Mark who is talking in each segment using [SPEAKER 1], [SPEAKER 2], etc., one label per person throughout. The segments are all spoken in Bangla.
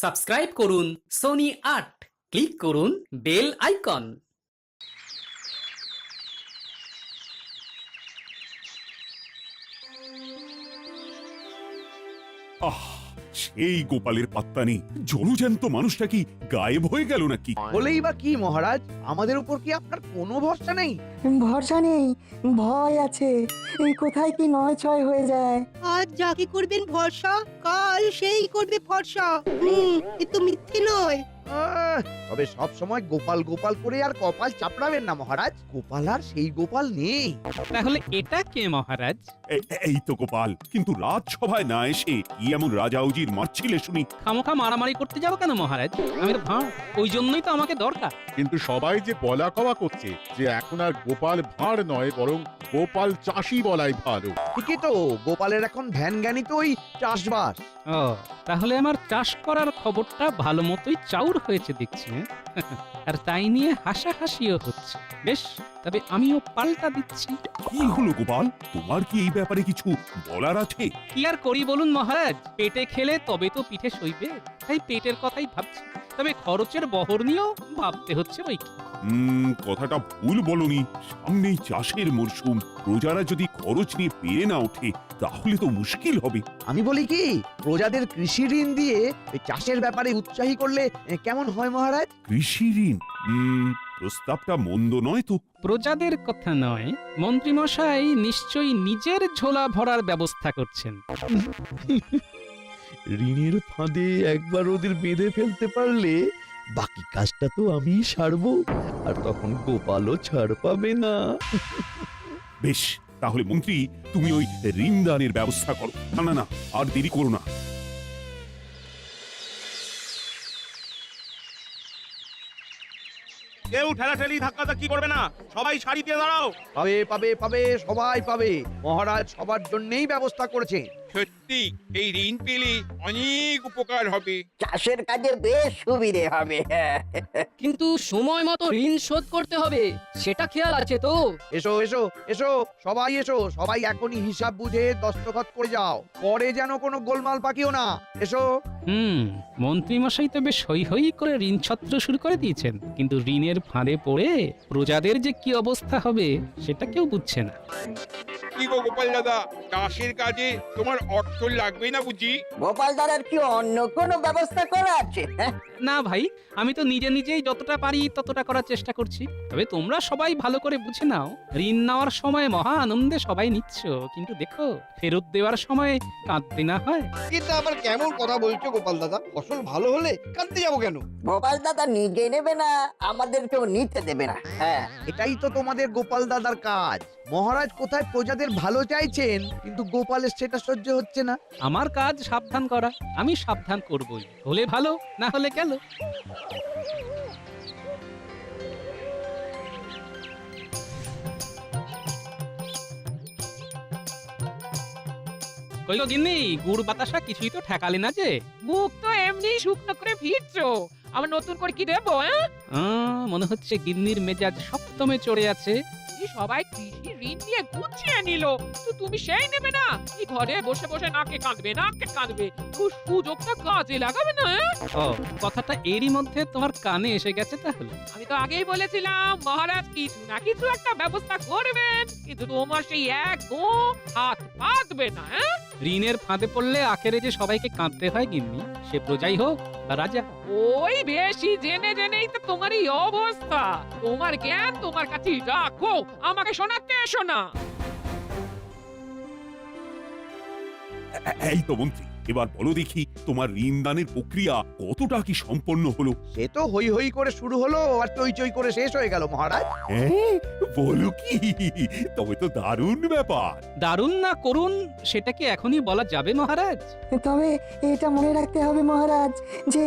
[SPEAKER 1] সাবস্ক্রাইব করুন সোনি ৮, ক্লিক করুন বেল আইকন।
[SPEAKER 2] আহ, সেই গোপালের পাত্তা নেই। জলজ্যান্ত মানুষটা কি গায়েব হয়ে গেল নাকি?
[SPEAKER 3] বলেই বা কি মহারাজ, আমাদের উপর কি আপনার কোনো ভরসা নেই?
[SPEAKER 4] ভরসা নেই, ভয় আছে। এই কোথায় কি নয় ছয় হয়ে যায়।
[SPEAKER 5] আজ যাকে করবেন ভরসা, কাল সেই করবে ফর্সা। এ তো মিথ্যে নয়।
[SPEAKER 3] তবে সব সময় গোপাল গোপাল করে আর কপাল চাপড়াবেন না মহারাজ। গোপাল আর সেই গোপাল নেই।
[SPEAKER 6] তাহলে এটা কে মহারাজ?
[SPEAKER 2] এই তো গোপাল, কিন্তু রাজসভায় না এসে কি এমন রাজা উজির মারছিলে শুনি?
[SPEAKER 6] খামোখা মারামারি করতে যাবো কেন মহারাজ? আমি তো ভাঁড়, ওই জন্যই তো আমাকে দরকার।
[SPEAKER 7] কিন্তু সবাই যে বলা কওয়া করছে যে এখন আর গোপাল ভাঁড় নয়, বরং গোপাল চাষি বলাই ভালো।
[SPEAKER 3] ঠিকই তো, গোপালের এখন ধ্যান জ্ঞানী তো ওই চাষবাস।
[SPEAKER 6] ও, তাহলে আমার চাষ করার খবরটা ভালো মতোই চাউর হয়েছে দেখছি। আর তাই নিয়ে হাসাহাসিও হচ্ছে। বেশ, তবে আমিও পাল্টা দিচ্ছি।
[SPEAKER 2] কি হলো গোপাল, তোমার কি এই ব্যাপারে কিছু বলার আছে?
[SPEAKER 6] কি আর করি বলুন মহারাজ, পেটে খেলে তবে তো পিঠে সইবে, তাই পেটের কথাই ভাবছি। তবে খরচের বহর নিয়েও ভাবতে হচ্ছে বই কি।
[SPEAKER 2] কথাটা ভুল বলনি। সামনেই চাষের মরশুম, প্রজারা যদি খরচ নিয়ে পেরে না ওঠে তাহলে তো মুশকিল হবে।
[SPEAKER 3] আমি বলি কি, প্রজাদের কৃষি ঋণ দিয়ে এই চাষের ব্যাপারে উৎসাহী করলে কেমন হয় মহারাজ?
[SPEAKER 2] কৃষি ঋণ, প্রস্তাবটা মন্দ নয় তো।
[SPEAKER 6] প্রজাদের কথা নয়, মন্ত্রীমশাই নিশ্চয়ই নিজের ঝোলা ভরার ব্যবস্থা করছেন।
[SPEAKER 8] ঋণের ফাঁদে একবার ওদের বেঁধে ফেলতে পারলে বাকি কাজটা তো আমি সারবো, আর তখন গোপালও ছাড় পাবে না।
[SPEAKER 2] বেশ, তাহলে মন্ত্রী তুমি ওই ঋণ দানের ব্যবস্থা করো। না না না, আর দেরি করো না।
[SPEAKER 9] কেউ ঠেলাঠেলি ধাক্কাধাক্কি করবে না, সবাই সারি দিয়ে দাঁড়াও।
[SPEAKER 3] পাবে পাবে পাবে, সবাই পাবে। মহারাজ সবার জন্যই ব্যবস্থা করেছে।
[SPEAKER 10] সত্যি এই ঋণ পেলে অনেক উপকার হবে।
[SPEAKER 11] চাষের কাজে বেশ সুবিধে হবে।
[SPEAKER 12] কিন্তু সময় মতো ঋণ শোধ করতে হবে, সেটা খেয়াল আছে তো?
[SPEAKER 3] এসো এসো এসো, সবাই এসো, সবাই এখনই হিসাব বুঝে দস্তখত করে যাও, পরে যেন কোনো গোলমাল পাকিও না। এসো।
[SPEAKER 6] মন্ত্রীমশাই তো বেশ হই হই করে ঋণ ছত্র শুরু করে দিয়েছেন, কিন্তু ঋণের ফাঁদে পড়ে প্রজাদের যে কি অবস্থা হবে সেটা কেউ বুঝছে না।
[SPEAKER 10] কি গো গোপাল দাদা, চাষের কাজে তোমার অর্থ লাগবে না বুঝি?
[SPEAKER 11] গোপাল দাদার কি অন্য কোনো ব্যবস্থা করা আছে?
[SPEAKER 6] না ভাই, আমি তো নিজে নিজেই যতটা পারি ততটা করার চেষ্টা করছি। তবে তোমরা সবাই ভালো করে বুঝে নাও, ঋণ নেওয়ার সময় মহা আনন্দে সবাই নিচ্ছ, কিন্তু দেখো ফেরত দেওয়ার সময় কাঁদতে না হয়।
[SPEAKER 9] কিন্তু আবার কেমন কথা বলছো গোপাল দাদা? ফসল ভালো হলে কাঁদতে যাবো কেন?
[SPEAKER 11] গোপাল দাদা নিজে নেবে না, আমাদেরকেও নিতে দেবে না। হ্যাঁ,
[SPEAKER 3] এটাই তো তোমাদের গোপাল দাদার কাজ। মহারাজ কোথায় প্রজাদের ভালো চাইছেন, কিন্তু গোপালের সেটা সহ্য হচ্ছে না।
[SPEAKER 6] আমার কাজ সাবধান করা, আমি সাবধান করবই, হলে ভালো, না হলে গেল। কই গো গিন্নি, গুড় বাতাসা কিছুই তো ঠেকালে না যে?
[SPEAKER 12] মুখ তো এমনি শুকনো করে ফিরছো, আবার নতুন করে কি দেবো?
[SPEAKER 6] মনে হচ্ছে গিন্নির মেজাজ সপ্তমে চড়ে আছে।
[SPEAKER 12] সবাই কৃষি ঋণ নিয়ে গুছিয়ে নিল, তো তুমি সেই নেবে না? এই ঘরে বসে বসে নাকে কাঁদবে, নাকে কাঁদবে, তো সুযোগটা কাজে লাগাবে না?
[SPEAKER 6] ও, কথাটা এরই মধ্যে তোমার কানে এসে গেছে তাহলে?
[SPEAKER 12] আমি তো আগেই বলেছিলাম মহারাজ কিছু না কিছু একটা ব্যবস্থা করবেন, কিন্তু তোমার সেই এক হাত পাতবে না।
[SPEAKER 6] ঋণের ফাঁদে পড়লে আখেরে যে সবাইকে কাঁদতে হয় গিন্নি, সে প্রজাই হোক বা রাজা।
[SPEAKER 12] ওই বেশি জেনে জেনেই তো তোমার এই অবস্থা। তোমার জ্ঞান তোমার কাছেই রাখো, আমাকে শোনাতে এসো না।
[SPEAKER 2] এই তো মন্ত্রী, এবার বলো দেখি তোমার ঋণ দানের প্রক্রিয়া কতটা কি সম্পন্ন হলো?
[SPEAKER 3] সে তো হই হই করে শুরু হলো আর চই চই করে শেষ হয়ে গেল মহারাজ।
[SPEAKER 2] বলো কি, তবে তো দারুণ ব্যাপার।
[SPEAKER 6] দারুণ না করুন সেটা কি এখনই বলা যাবে মহারাজ?
[SPEAKER 4] তবে এটা মনে রাখতে হবে মহারাজ যে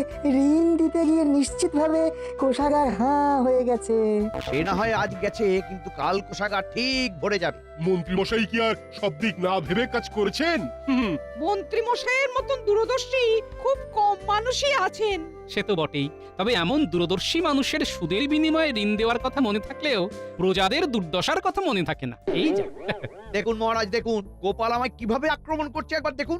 [SPEAKER 4] ঋণ দিতে গিয়ে নিশ্চিতভাবে কোষাগার হাঁ হয়ে গেছে।
[SPEAKER 3] সে না হয় আজ গেছে, কিন্তু কাল কোষাগার ঠিক ভরে যাবে।
[SPEAKER 7] মন্ত্রী মশাই কি আর সব দিক না ভেবে কাজ করেছেন?
[SPEAKER 5] মন্ত্রী মশাইয়ের মতন দূরদর্শী খুব কম মানুষই আছেন।
[SPEAKER 6] সে তো বটেই, তবে এমন দূরদর্শী মানুষের সুদের বিনিময়ে ঋণ দেওয়ার কথা মনে থাকলেও প্রজাদের দুর্দশার কথা মনে থাকে না। এই যা
[SPEAKER 3] দেখুন মহারাজ, দেখুন গোপাল আমায় কিভাবে আক্রমণ করছে একবার দেখুন।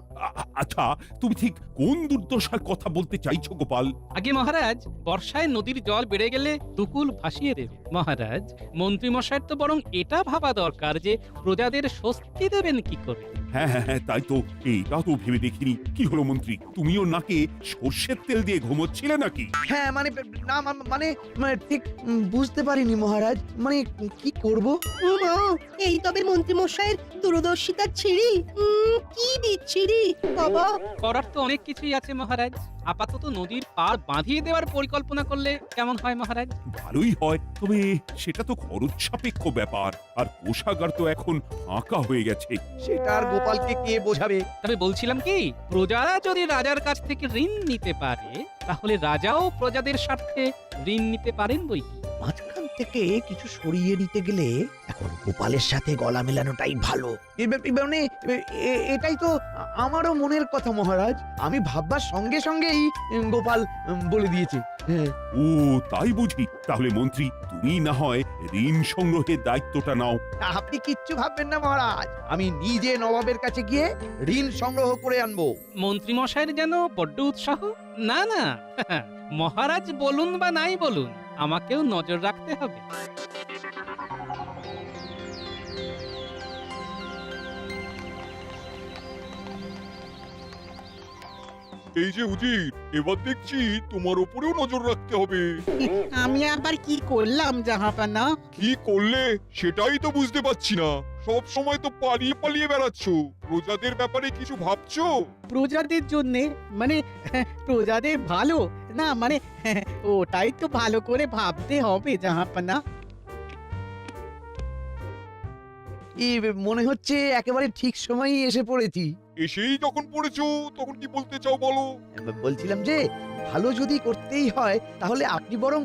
[SPEAKER 2] আচ্ছা, তুমি ঠিক কোন দুর্দশার কথা বলতে চাইছো গোপাল?
[SPEAKER 6] আগে মহারাজ, বর্ষায় নদীর জল বেড়ে গেলে দুকুল ভাসিয়ে দেবে। মহারাজ, মন্ত্রী মশাইয়ের তো বরং এটা ভাবা দরকার যে প্রজাদের স্বস্তি দেবেন কি করে।
[SPEAKER 2] হ্যাঁ হ্যাঁ হ্যাঁ, তাই তো, এইটা তো ভেবে দেখিনি। কি হলো মন্ত্রী, তুমিও নাকে সর্ষের তেল দিয়ে ঘুমোচ্ছিলে নাকি?
[SPEAKER 3] হ্যাঁ মানে না মানে মানে ঠিক বুঝতে পারিনি মহারাজ, মানে কি করব।
[SPEAKER 5] উমা, এই তবে মন্ত্রী মশাইয়ের দূরদর্শিতার ছিঁড়ি। কি বিচ্ছিরি বাবা।
[SPEAKER 6] করার তো অনেক কিছুই আছে মহারাজ। আপাতত নদীর পাড় বাঁধিয়ে দেওয়ার পরিকল্পনা করলে কেমন হয় মহারাজ?
[SPEAKER 2] ভালোই হয়, তবে সেটা তো খরচ সাপেক্ষ ব্যাপার, আর কোষাগার তো এখন ফাঁকা হয়ে গেছে।
[SPEAKER 3] সেটা আর গোপালকে কে বোঝাবে।
[SPEAKER 6] তবে বলছিলাম কি, প্রজারা যদি রাজার কাছ থেকে ঋণ নিতে পারে, তাহলে রাজাও প্রজাদের স্বার্থে ঋণ নিতে পারেন বই কি।
[SPEAKER 3] মাঝখান থেকে কিছু সরিয়ে নিতে গেলে এখন গোপালের সাথে গলা মেলানোটাই ভালো। মানে এটাই তো আমারও মনের কথা মহারাজ। আমি ভাববার সঙ্গে সঙ্গেই গোপাল বলে দিয়েছে। হ্যাঁ।
[SPEAKER 2] ও তাই বুঝি, তাহলে মন্ত্রী তুমি না হয় ঋণ সংগ্রহের দায়িত্বটা নাও।
[SPEAKER 3] আপনি কিচ্ছু ভাববেন না মহারাজ, আমি নিজে নবাবের কাছে গিয়ে ঋণ সংগ্রহ করে আনবো।
[SPEAKER 6] মন্ত্রী মশাইয়ের যেন বড্ড উৎসাহ। না না, মহারাজ বলুন বা নাই বলুন, আমাকেও নজর রাখতে হবে।
[SPEAKER 10] এই যে উজির, এবার দেখছি তোমার উপরেও নজর রাখতে হবে।
[SPEAKER 5] আমি আবার কি করলাম জাহাপানা?
[SPEAKER 10] কি করলে সেটাই তো বুঝতে পারছি না। সব সময় তো পালিয়ে পালিয়ে বেড়াচ্ছ, প্রজাদের ব্যাপারে কিছু ভাবছো?
[SPEAKER 5] প্রজাদের জন্য মানে প্রজাদের ভালো না, মানে ওটাই তো ভালো করে ভাবতে হবে জাহাপানা।
[SPEAKER 3] এই মনে হচ্ছে একেবারে ঠিক সময়ই এসে পড়েছি।
[SPEAKER 10] এসেই যখন পড়েছো তখন কি বলতে চাও বলো?
[SPEAKER 3] বলছিলাম যে ভালো যদি করতেই হয় তাহলে আপনি বরং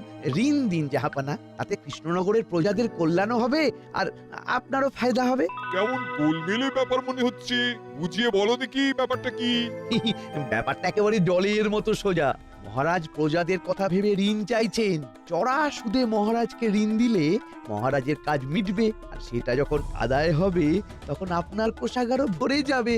[SPEAKER 3] ঋণ দিন জাহাপানা, তাতে কৃষ্ণনগরের প্রজাদের কল্যাণও হবে আর আপনারও ফায়দা হবে।
[SPEAKER 10] কেমন গোলমেলে ব্যাপার মনে হচ্ছে, বুঝিয়ে বলো দেখি ব্যাপারটা কি।
[SPEAKER 3] ব্যাপারটা একেবারে জলের মতো সোজা। মহারাজ প্রজাদের কথা ভেবে ঋণ চাইছেন। চড়া সুদে মহারাজকে ঋণ দিলে মহারাজের কাজ মিটবে, আর সেটা যখন আদায় হবে তখন আপনার কোষাগারও ভরে যাবে।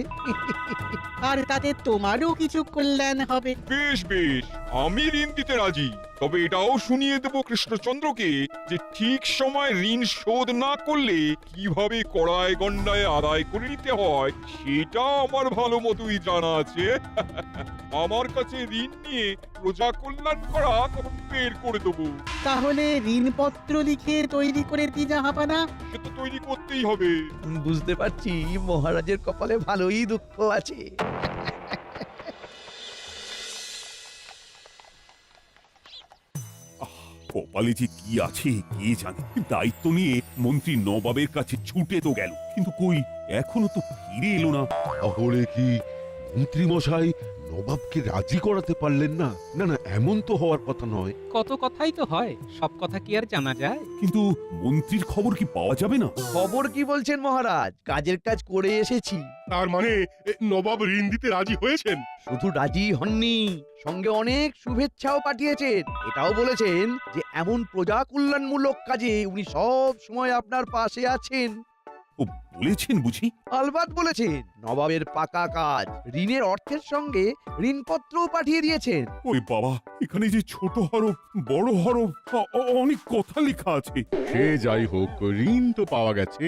[SPEAKER 5] আর তাতে তোমারও কিছু কল্যাণ হবে।
[SPEAKER 10] বেশ বেশ, আমি ঋণ দিতে রাজি, তবে এটাও শুনিয়ে দেব কৃষ্ণচন্দ্রকে যে ঠিক সময় ঋণ শোধ না করলে কিভাবে কড়ায় গন্ডায় আদায় করে নিতে হয় সেটা আমার ভালো মতোই জানা আছে। আমার কাছে ঋণ নিয়ে প্রজা কল্যাণ করা তখন বের করে দেবো।
[SPEAKER 5] তাহলে ঋণপত্র লিখে তৈরি করে দি জাহাপানা।
[SPEAKER 10] সে তো তৈরি করতেই হবে।
[SPEAKER 3] বুঝতে পারছি মহারাজের কপালে ভালোই দুঃখ আছে।
[SPEAKER 2] কপালে যে কি আছে কে জানে। দায়িত্ব নিয়ে মন্ত্রী নবাবের কাছে ছুটে তো গেল, কিন্তু কই এখনো তো ফিরে এলো না।
[SPEAKER 7] তাহলে কি মন্ত্রী মশাই নবাবকে রাজি করাতে পারলেন না? না না, এমন তো হওয়ার কথা নয়।
[SPEAKER 6] কত কথাই তো হয়, সব কথা কি আর জানা যায়?
[SPEAKER 2] কিন্তু মন্ত্রীর খবর কি পাওয়া যাবে না?
[SPEAKER 3] খবর কি বলছেন মহারাজ, কাজের কাজ করে এসেছি।
[SPEAKER 10] তার মানে নবাব ঋণ দিতে রাজি হয়েছেন?
[SPEAKER 3] শুধু রাজি হননি, সঙ্গে অনেক শুভেচ্ছাও পাঠিয়েছেন। এটাও বলেছেন যে এমন প্রজা কল্যাণমূলক কাজে উনি সব সময় আপনার পাশে আছেন।
[SPEAKER 2] ও বলেছেন বুঝি?
[SPEAKER 3] আলবাত বলেছেন। নবাবের পাকা কাজ, ঋণের অর্থের সঙ্গে ঋণপত্রও পাঠিয়ে দিয়েছেন।
[SPEAKER 2] ওই বাবা, এখানে যে ছোট হরফ বড় হরফ অনেক কথা লেখা আছে।
[SPEAKER 7] সে যাই হোক, ঋণ তো পাওয়া গেছে।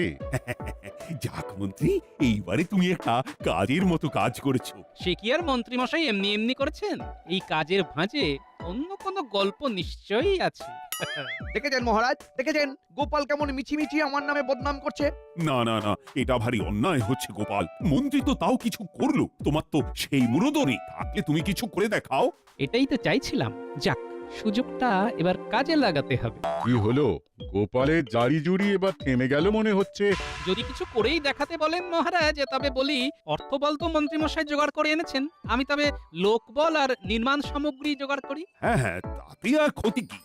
[SPEAKER 2] যাক মন্ত্রী, এইবারে তুমি একটা কাজের মতো কাজ করেছো।
[SPEAKER 6] সে কি আর মন্ত্রী মশাই এমনি এমনি করেছেন? এই কাজের ভাঁজে অন্য কোনো গল্প নিশ্চয়ই আছে।
[SPEAKER 3] দেখেছেন মহারাজ, দেখেছেন গোপাল কেমন মিছিমিছি আমার নামে বদনাম করছে।
[SPEAKER 2] না না না, এটা ভারী অন্যায় হচ্ছে গোপাল। মন্ত্রী তো তাও কিছু করলো, তোমার তো সেই মুরদরি থাকলে তুমি কিছু করে দেখাও।
[SPEAKER 6] এটাই তো চাইছিলাম। যাক, সুযোগটা এবার কাজে লাগাতে হবে।
[SPEAKER 7] কি হলো, গোপালের জারি জুরি এবার থেমে গেল মনে হচ্ছে।
[SPEAKER 6] যদি কিছু করেই দেখাতে বলেন মহারাজ, তবে বলি অর্থবল তো মন্ত্রী মশাই জোগাড় করে এনেছেন, আমি তবে লোকবল আর নির্মাণ সামগ্রী জোগাড় করি।
[SPEAKER 2] হ্যাঁ হ্যাঁ, তাতে আর ক্ষতি কি।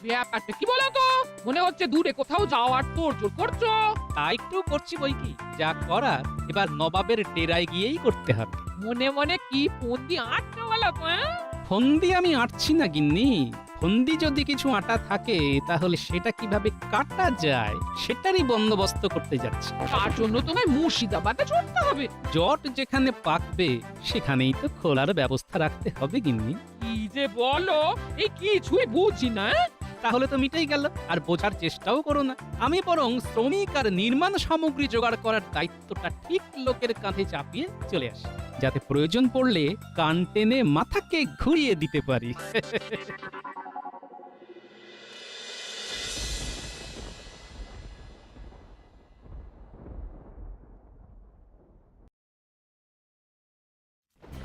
[SPEAKER 12] ব্যাপারটা কি বলো তো? মনে হচ্ছে দূরে কোথাও যাওয়ার তোড়জোড় করছো।
[SPEAKER 6] তা একটু করছি বই কি, যা করার এবার নবাবের ডেরায় গিয়েই করতে হবে।
[SPEAKER 12] মনে মনে কি ফন্দি আটকে গেল তো?
[SPEAKER 6] ফন্দি আমি আঁটছি না গিন্নি, ফন্দি যদি কিছু আটা থাকে তাহলে সেটা কিভাবে কাটা যায় সেটারই বন্দোবস্ত করতে যাচ্ছি।
[SPEAKER 12] তার জন্য তোমায় মুর্শিদাবাদে ছুটতে হবে।
[SPEAKER 6] জট যেখানে পাকবে সেখানেই তো খোলার ব্যবস্থা রাখতে হবে গিন্নি।
[SPEAKER 12] কি যে বলো, এই কিছুই বুঝি না।
[SPEAKER 6] তাহলে তো মিটেই গেল, আর বোঝার চেষ্টাও করো না। আমি বরং শ্রমিক আর নির্মাণ সামগ্রী জোগাড় করার দায়িত্বটা ঠিক লোকের কাঁধে চাপিয়ে চলে আসি, যাতে প্রয়োজন পড়লে কান টেনে মাথাকে ঘুরিয়ে দিতে পারি।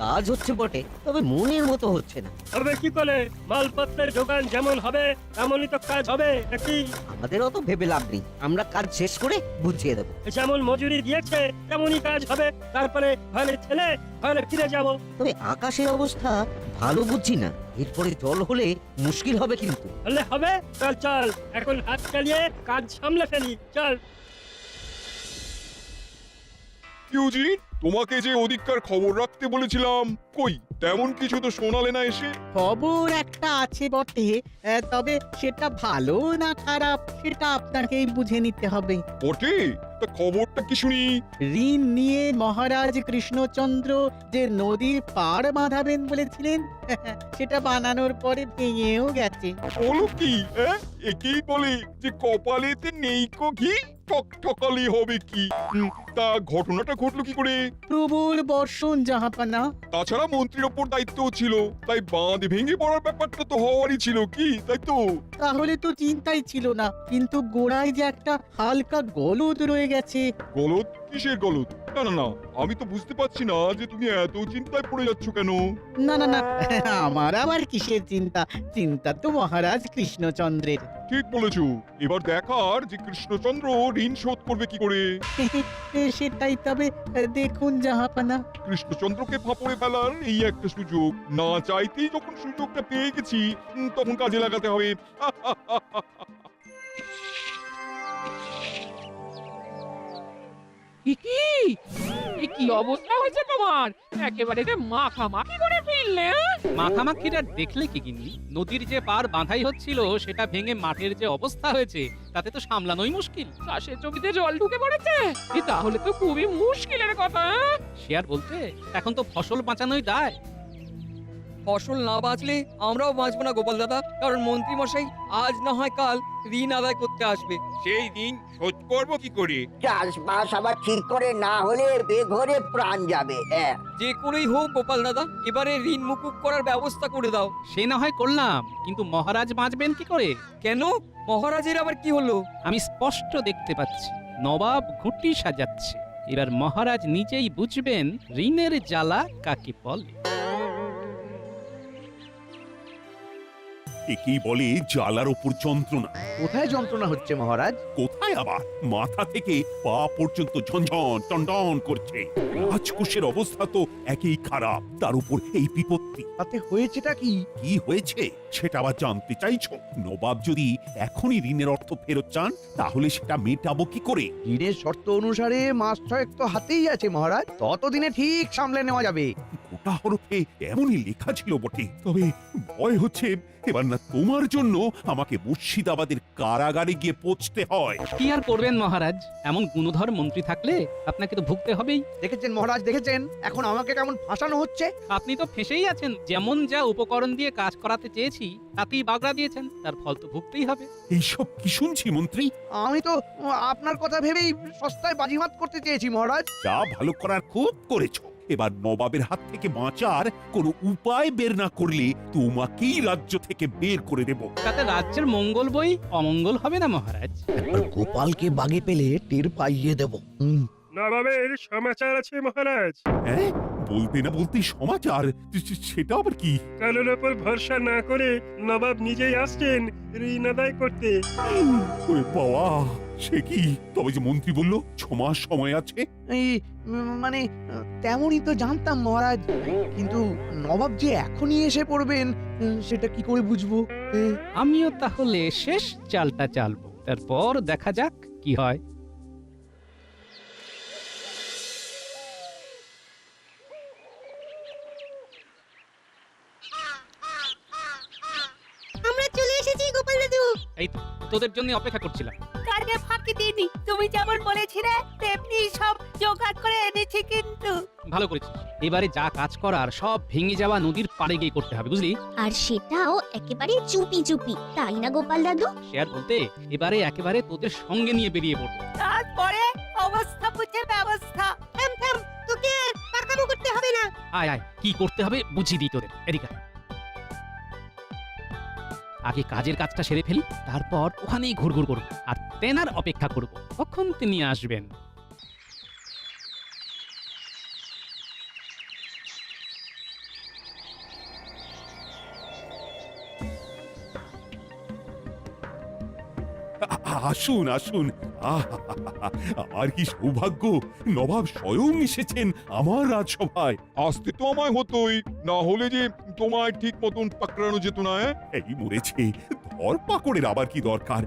[SPEAKER 11] কাজ হচ্ছে বটে, তবে মনের মতো হচ্ছে না।
[SPEAKER 5] তবে কি করে মালপত্রের যোগান যেমন হবে তেমনই তো কাজ হবে নাকি?
[SPEAKER 11] আমাদের অত ভেবে লাভ নেই, আমরা কাজ শেষ করে বুঝিয়ে দেবো।
[SPEAKER 5] যেমন মজুরি দিয়েছে তেমনই কাজ হবে, তারপরে ঘরে ছেলে ঘরে ফিরে যাব।
[SPEAKER 11] তবে আকাশের অবস্থা ভালো বুঝছি না, এরপরে জল হলে মুশকিল হবে কিন্তু।
[SPEAKER 5] হলে হবে, চল চল এখন হাত চালিয়ে কাজ সামলে ফেলি, চল।
[SPEAKER 10] কিউজি, তোমাকে যে ওদিককার খবর রাখতে বলেছিলাম, কই তেমন কিছু তো শোনালে না এসে।
[SPEAKER 5] খবর একটা আছে বটে, তবে সেটা ভালো না খারাপ সেটা আপনাকেই বুঝে নিতে হবে।
[SPEAKER 10] বটে, তা খবরটা কি শুনি?
[SPEAKER 5] ঋণ নিয়ে মহারাজ কৃষ্ণচন্দ্র যে নদীর পাড় বাঁধাবেন বলেছিলেন, সেটা বানানোর পরে ভেঙেও গেছে।
[SPEAKER 10] বলো কি? একেই বলে যে কপালেতে নেই কো ঘি, ঠকঠকালি হবে কি? তা ঘটনাটা ঘটলো কি করে?
[SPEAKER 5] প্রবল বর্ষণ জাহাপানা।
[SPEAKER 10] তাছাড়া মন্ত্রীর ওপর দায়িত্ব ছিল, তাই বাঁধ ভেঙে পড়ার ব্যাপারটা তো হওয়ারই ছিল, কি তাই তো?
[SPEAKER 5] তাহলে তো চিন্তাই ছিল না, কিন্তু গোড়ায় যে একটা হালকা গলদ রয়ে গেছে।
[SPEAKER 10] গলদ? কিসের গলদ? না না না, আমি তো বুঝতে পারছি না যে তুমি এত চিন্তায় পড়ে যাচ্ছ কেন।
[SPEAKER 5] না না না, আমার আবার কিসের চিন্তা? চিন্তা তো মহারাজ কৃষ্ণচন্দ্রের।
[SPEAKER 10] ঠিক বলেছো, এবার দেখার যে কৃষ্ণচন্দ্র ঋণ শোধ করবে কি করে।
[SPEAKER 5] সেটাই তবে দেখুন জাহাপানা।
[SPEAKER 10] কৃষ্ণচন্দ্রকে ফাঁপড়ে ফেলার এই একটা সুযোগ, না চাইতেই যখন সুযোগটা পেয়ে গেছি তখন কাজে লাগাতে হবে।
[SPEAKER 12] কি অবস্থা হয়েছে তোমার? একেবারে যে মাখামাখি করে ফেললে।
[SPEAKER 6] মাখামাখিটা দেখলে কি গিন্নি? নদীর যে পাড় বাঁধাই হচ্ছিল সেটা ভেঙে মাঠের যে অবস্থা হয়েছে তাতে তো সামলানোই মুশকিল।
[SPEAKER 12] চাষের জমিতে জল ঢুকে পড়েছে, তাহলে তো খুবই মুশকিলের কথা।
[SPEAKER 6] সে আর বলতে, এখন তো ফসল বাঁচানোই দায়।
[SPEAKER 13] ফসল না বাঁচলে আমরাও বাঁচবো না গোপাল দাদা, কারণ মন্ত্রী মশাই আজ না হয় কাল ঋণ আদায় করতে আসবে।
[SPEAKER 10] সেই ঋণ শোধ করবো কি করে?
[SPEAKER 11] চাষবাস আবার ঠিক করে না হলে বেঘরে প্রাণ যাবে।
[SPEAKER 13] যে করেই হোক গোপাল দাদা, এবারে ঋণ মুকুব করার ব্যবস্থা করে দাও।
[SPEAKER 6] সে না হয় করলাম, কিন্তু মহারাজ বাঁচবেন কি করে?
[SPEAKER 13] কেন, মহারাজের আবার কি হলো?
[SPEAKER 6] আমি স্পষ্ট দেখতে পাচ্ছি নবাব ঘুঁটি সাজাচ্ছে। এবার মহারাজ নিজেই বুঝবেন ঋণের জ্বালা কাকে বলে।
[SPEAKER 2] একেই বলে জ্বালার ওপর যন্ত্রণা।
[SPEAKER 3] কোথায় যন্ত্রণা হচ্ছে মহারাজ?
[SPEAKER 2] কোথায় আবার, মাথা থেকে পা পর্যন্ত ঝনঝন টনটন করছে। রাজকোষের অবস্থা তো একই খারাপ, তার উপর এই বিপত্তি।
[SPEAKER 3] তাতে হয়েছেটা কি?
[SPEAKER 2] কি হয়েছে সেটা আবার জানতে চাইছো? নবাব যদি এখনই ঋণের অর্থ ফেরত চান তাহলে সেটা মেটাবো কি করে?
[SPEAKER 3] ঋণের শর্ত অনুসারে মাস ছয়েক তো হাতেই আছে মহারাজ, ততদিনে ঠিক সামলে নেওয়া যাবে।
[SPEAKER 2] গোটা হরফে এমনই লেখা ছিল বটে, তবে ভয় হচ্ছে এবার না তোমার জন্য আমাকে মুর্শিদাবাদের কারাগারে গিয়ে পৌঁছতে হয়।
[SPEAKER 6] কি আর করবেন মহারাজ, এমন গুণধর মন্ত্রী থাকলে আপনাকে তো ভুগতে হবেই।
[SPEAKER 3] দেখেছেন মহারাজ, দেখেছেন এখন আমাকে কেমন ফাঁসানো হচ্ছে।
[SPEAKER 6] আপনি তো ফেঁসেই আছেন, যেমন যা উপকরণ দিয়ে কাজ করাতে চেয়েছি তাতেই বাগড়া দিয়েছেন, তার ফল তো ভুগতেই হবে।
[SPEAKER 2] এইসব কি শুনছি মন্ত্রী?
[SPEAKER 3] আমি তো আপনার কথা ভেবেই সস্তায় বাজিমাত করতে চেয়েছি মহারাজ।
[SPEAKER 2] যা ভালো করার খুব করেছো, এবার নবাবের হাত থেকে বাঁচার কোনো উপায় বের না করলে তোমাকেই রাজ্য থেকে বের করে দেব।
[SPEAKER 6] তাতে রাজ্যের মঙ্গল বই অমঙ্গল হবে না মহারাজ।
[SPEAKER 8] গোপালকে বাগে পেলে টের পাইয়ে দেব।
[SPEAKER 5] নবাবের সমাচার আছে মহারাজ।
[SPEAKER 2] হ্যাঁ, বলতে না বলতেই সমাচার? সেটা আবার কি?
[SPEAKER 5] কারোর ওপর ভরসা না করে নবাব নিজেই আসছেন ঋণ আদায় করতে।
[SPEAKER 2] ওরে বাবা, সে কি? তবে যে মন্ত্রী বলল 6 মাস সময় আছে।
[SPEAKER 3] এই মানে তেমনই তো জানতাম মহারাজ, কিন্তু নবাব যে এখনই এসে পড়বেন সেটা কি করে বুঝবো?
[SPEAKER 6] আমিও তাহলে শেষ চালটা চালবো, তারপর দেখা যাক কি হয়।
[SPEAKER 14] আমরা চলে এসেছি গোপাল দাদু।
[SPEAKER 6] এই তো তোদের জন্য অপেক্ষা করছিলাম।
[SPEAKER 14] কাজে ফাঁকি দিইনি, তুমি যেমন বলেছিলে তেমনি সব জোগাড় করে এনেছি কিন্তু।
[SPEAKER 6] ভালো করেছিস। এবারে যা কাজ করার সব ভেঙে যাওয়া নদীর পাড়ে গিয়ে করতে হবে, বুঝলি?
[SPEAKER 14] আর সেটাও একেবারে চুপি চুপি, তাই না গোপাল দাদু?
[SPEAKER 6] সে আর বলতে, এবারে একেবারে তোদের সঙ্গে নিয়ে বেরিয়ে পড়বো।
[SPEAKER 14] তারপরে অবস্থা বুঝে ব্যবস্থা। থাম থাম, তোকে পাকামো করতে হবে না।
[SPEAKER 6] আয় আয়, কি করতে হবে বুঝিয়ে দিই তোদের। এদিকে আয়। আগে কাজের কাজটা সেরে ফেলি, তারপর ওখানেই ঘুরঘুর করবো আর তেনার অপেক্ষা করব কখন তিনি আসবেন।
[SPEAKER 2] আসুন আসুন, আর কি সৌভাগ্য, নবাব স্বয়ং এসেছেন আমার রাজসভায়।
[SPEAKER 10] আসতে তো আমায় হতোই, না হলে যে তোমায় ঠিক মতন পাকড়ানো যেত না।
[SPEAKER 2] এই মরেছে, ধরপাকড়ের আবার কি দরকার,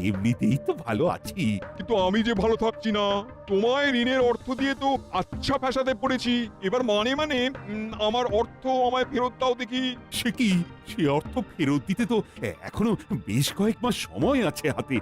[SPEAKER 2] এমনিতেই তো ভালো আছি।
[SPEAKER 10] কিন্তু আমি যে ভালো থাকছি না, তোমায় ঋণের অর্থ দিয়ে তো আচ্ছা ফ্যাসাদে পড়েছি। এবার মানে আমার অর্থ আমায় ফেরত দাও দেখি।
[SPEAKER 2] সে কি? সে অর্থ ফেরত দিতে তো এখনো বেশ কয়েক মাস সময় আছে হাতে।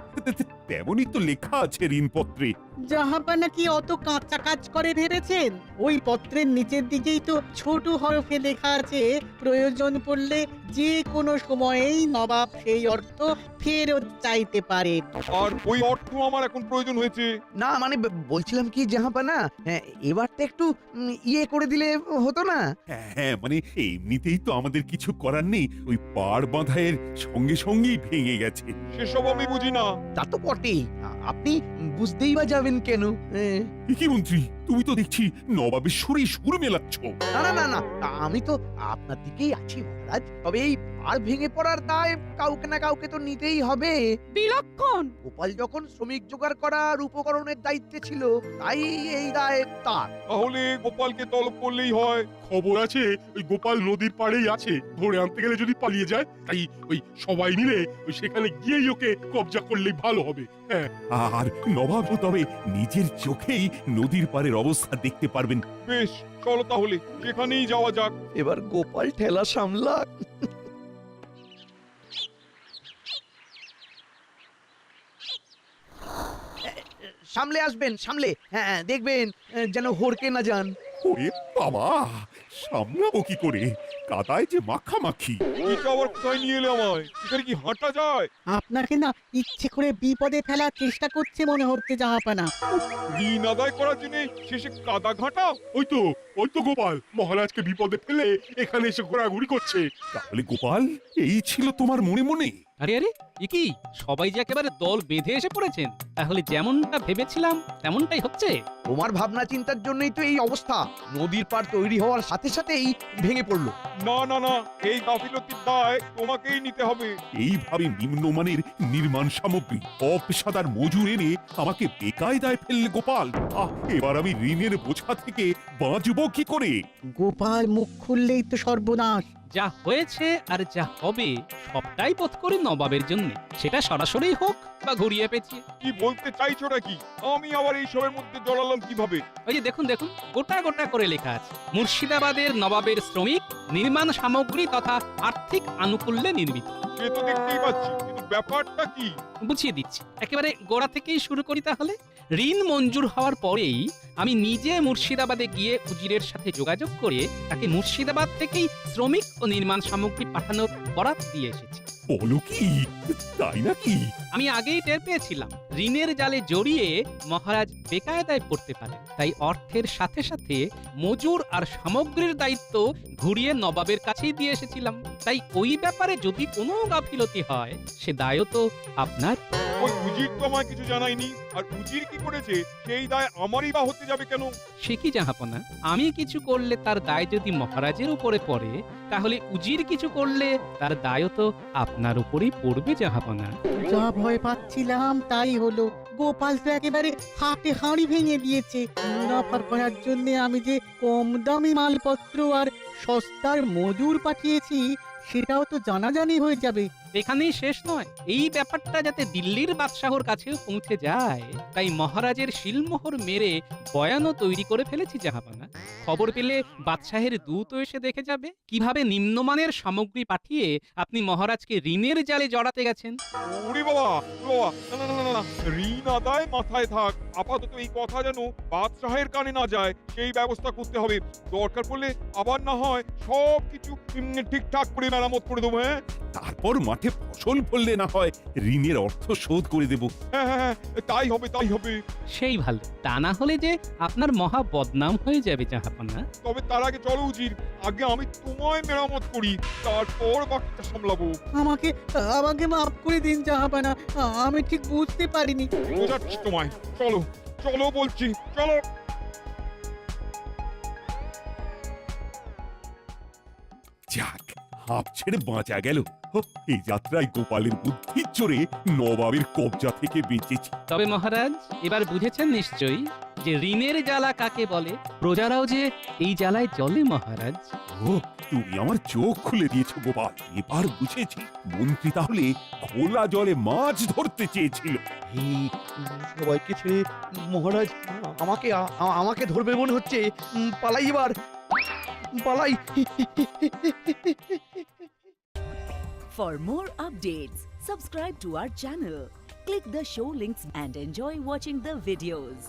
[SPEAKER 2] তেমনই তো লেখা আছে ঋণপত্রে।
[SPEAKER 5] জাহাপানা কি অত কাঁচা কাজ করে ভেবেছেন? ওই পত্রের নিচের দিকেই তো ছোট হরফে লেখা আছে, প্রয়োজন পড়লে যে কোনো সময়েই নবাব সেই অর্থ ফেরত চাইতে পারে।
[SPEAKER 10] আর ওই অর্থ আমার এখন প্রয়োজন হয়েছে।
[SPEAKER 3] না মানে বলছিলাম কি জাহাপানা, এবারটা একটু ইয়ে করে দিলে হতো না?
[SPEAKER 2] হ্যাঁ মানে এমনিতেই তো আমাদের কিছু করার নেই, ওই পাড় বাঁধায়ের সঙ্গে সঙ্গেই ভেঙে গেছে।
[SPEAKER 10] সেসব আমি বুঝি না।
[SPEAKER 3] তা তো বটেই, আপনি বুঝতেই বা যাবেন কেন?
[SPEAKER 2] কি মন্ত্রী, তুমি তো দেখছি নবাবের সুরে সুর মেলাচ্ছ।
[SPEAKER 3] না না না না, আমি তো আপনার দিকেই আছি মহারাজ। তবে এই আর ভেঙে পড়ার দায় কাউকে না কাউকে তো নিতেই হবে।
[SPEAKER 12] বিলক্ষণ।
[SPEAKER 3] গোপাল যখন শ্রমিক জোগাড় করার উপকরণের দায়িত্বে ছিল, তাই এই দায় তার।
[SPEAKER 10] তাহলে গোপালকে তলব করলেই হয়।
[SPEAKER 7] খবর আছে ওই গোপাল নদীর পাড়েই আছে, ধরে আনতে গেলে যদি পালিয়ে যায়, তাই ওই সবাই মিলে ওই সেখানে গিয়েই ওকে কবজা করলেই ভালো হবে। হ্যাঁ,
[SPEAKER 2] আর নবাব তবে নিজের চোখেই নদীর পাড়ের অবস্থা দেখতে পারবেন।
[SPEAKER 10] বেশ, চলো তাহলে সেখানেই যাওয়া যাক।
[SPEAKER 8] এবার গোপাল ঠেলা সামলা।
[SPEAKER 3] সামলে আসবেন, সামলে। হ্যাঁ দেখবেন যেন হড়কে না যান।
[SPEAKER 2] ওরে বাবা, সামলাবো কি করে, কাদায় যে মাখামাখি।
[SPEAKER 10] এটা আবার কোথায় নিয়ে এলে আমায়? এখানে কি হাঁটা যায়?
[SPEAKER 5] আপনাকে না ইচ্ছে করে বিপদে ফেলার চেষ্টা করছে মনে হচ্ছে জাহাপানা।
[SPEAKER 10] ঋণ আদায় করার জন্য শেষে কাদা ঘাটা।
[SPEAKER 7] ওই তো গোপাল মহারাজকে বিপদে ফেলে এখানে এসে ঘোরাঘুরি করছে।
[SPEAKER 2] তাহলে গোপাল এই ছিল তোমার মনে মনে?
[SPEAKER 6] আরে আরে, এ কি সবাই যে একেবারে দল বেঁধে এসে পড়েছেন? তাহলে যেমনটা ভেবেছিলাম তেমনটাই হচ্ছে।
[SPEAKER 3] তোমার ভাবনা চিন্তার জন্যই তো এই অবস্থা। নদীর পাড় তৈরি হওয়ার সাথে সাথেই ভেঙে পড়লো।
[SPEAKER 10] না না না, এই গাফিলতির দায় তোমাকেই নিতে হবে।
[SPEAKER 2] এইভাবে নিম্নমানের নির্মাণ সামগ্রী অপেশাদার মজুর এনে আমাকে বেকায়দায় ফেললে গোপাল। এবার আমি ঋণের বোঝা থেকে বাঁচবো কি করে?
[SPEAKER 5] গোপাল মুখ খুললেই তো সর্বনাশ।
[SPEAKER 6] যা হয়েছে আর যা হবে সবটাই বোধ করি নবাবের জন্য, সেটা সরাসরি হোক বা ঘুরিয়ে পেঁচিয়ে।
[SPEAKER 10] কি বলতে চাইছো নাকি? আমি আবার এই সবের মধ্যে জড়ালাম কিভাবে?
[SPEAKER 6] ওই যে দেখুন দেখুন, গোটা গোটা করে লেখা আছে, মুর্শিদাবাদের নবাবের শ্রমিক, নির্মাণ সামগ্রী তথা আর্থিক আনুকূল্যে নির্মিত।
[SPEAKER 10] সে তো দেখতেই পাচ্ছি, কিন্তু ব্যাপারটা কি?
[SPEAKER 6] বুঝিয়ে দিচ্ছি, একেবারে গোড়া থেকেই শুরু করি তাহলে। ঋণ মঞ্জুর হওয়ার পরেই আমি নিজে মুর্শিদাবাদে গিয়ে উজিরের সাথে যোগাযোগ করে তাকে মুর্শিদাবাদ থেকেই শ্রমিক ও নির্মাণ সামগ্রী পাঠানোর বরাত দিয়ে এসেছি।
[SPEAKER 2] বলো কি, তাই নাকি?
[SPEAKER 6] আমি আগেই টের পেয়েছিলাম ঋণের জালে জড়িয়ে মহারাজ বেকায়দায় পড়তে পারেন, তাই অর্থের সাথে সাথে মজুর আর সামগ্রীর দায়িত্ব ঘুরিয়ে নবাবের কাছেই দিয়ে এসেছিলাম। তাই ওই ব্যাপারে যদি কোনো গাফিলতি হয় সে দায়ও তো আপনার।
[SPEAKER 10] ওই উজির তো আমায় কিছু জানায়নি, আর উজির কি করেছে সেই দায় আমারই বা হতে যাবে কেন?
[SPEAKER 6] সে কি জাহাপনা, আমি কিছু করলে তার দায় যদি মহারাজের উপরে পড়ে, তাহলে উজির কিছু করলে তার দায়ও তো আপনার উপরেই পড়বে জাহাপনা।
[SPEAKER 5] যা ভয় পাচ্ছিলাম তাই হলো। গোপাল তো একেবারে হাতে হাঁড়ি ভেঙে দিয়েছে। মুনাফা করার জন্য আমি যে কম দামি মালপত্র আর সস্তার মজুর পাঠিয়েছি সেটাও তো জানাজানি হয়ে যাবে।
[SPEAKER 6] এখানেই শেষ নয়, এই ব্যাপারটা যাতে দিল্লির বাদশাহর কাছেও পৌঁছে যায় তাই মহারাজের শিলমোহর মেরে বয়ানও তৈরি করে ফেলেছি জাহাপানা। খবর পেলে বাদশাহের দূত এসে দেখে যাবে কিভাবে নিম্নমানের সামগ্রী পাঠিয়ে আপনি মহারাজকে ঋণের জালে জড়াতে গেছেন।
[SPEAKER 10] ওরে বাবা, বাবা, না না না না না, ঋণ আদায় মাথায় থাক। আপাতত এই কথা যেন বাদশাহের কানে না যায় সেই ব্যবস্থা করতে হবে। দরকার পড়লে আবার না হয় সবকিছু ঠিকঠাক করে মেরামত করে দেবো। হ্যাঁ,
[SPEAKER 2] তারপর মাঠে ফসল ফললে না হয় ঋণের অর্থ শোধ করে দেব।
[SPEAKER 10] হ্যাঁ হ্যাঁ, তাই হবে তাই হবে।
[SPEAKER 6] সেই ভালো, তা না হলে যে আপনার মহা বদনাম হয়ে যাবে জাহাপানা।
[SPEAKER 10] তবে তার আগে চলো উজির, আগে আমি তোমায় মেরামত করি, তারপর বাকিটা সামলাবো।
[SPEAKER 5] আমাকে আমাকে মাফ করে দিন জাহাপানা, আমি ঠিক বুঝতে পারিনি।
[SPEAKER 10] বোঝাচ্ছি তোমায়, চলো চলো বলছি, চলো।
[SPEAKER 2] যাক, হাঁপ ছেড়ে বাঁচা গেল। এই যাত্রায় গোপালের বুদ্ধির জোরে নবাবের কবজা থেকে বেঁচেছি।
[SPEAKER 6] তবে মহারাজ এবার বুঝেছেন নিশ্চয়ই যে ঋণের জ্বালা কাকে বলে। প্রজারাও যে এই জ্বালায় জ্বলে মহারাজ।
[SPEAKER 2] ও, তুমি আমার চোখ খুলে দিয়েছো গোপাল। এবার বুঝেছি মন্ত্রী তাহলে খোলা জলে মাছ ধরতে চেয়েছিল।
[SPEAKER 3] এই সবাইকে ছেড়ে মহারাজ আমাকে আমাকে ধরবে মনে হচ্ছে। পালাই এবার, পালাই।
[SPEAKER 14] For more updates, subscribe to our channel, click the show links and enjoy watching the videos.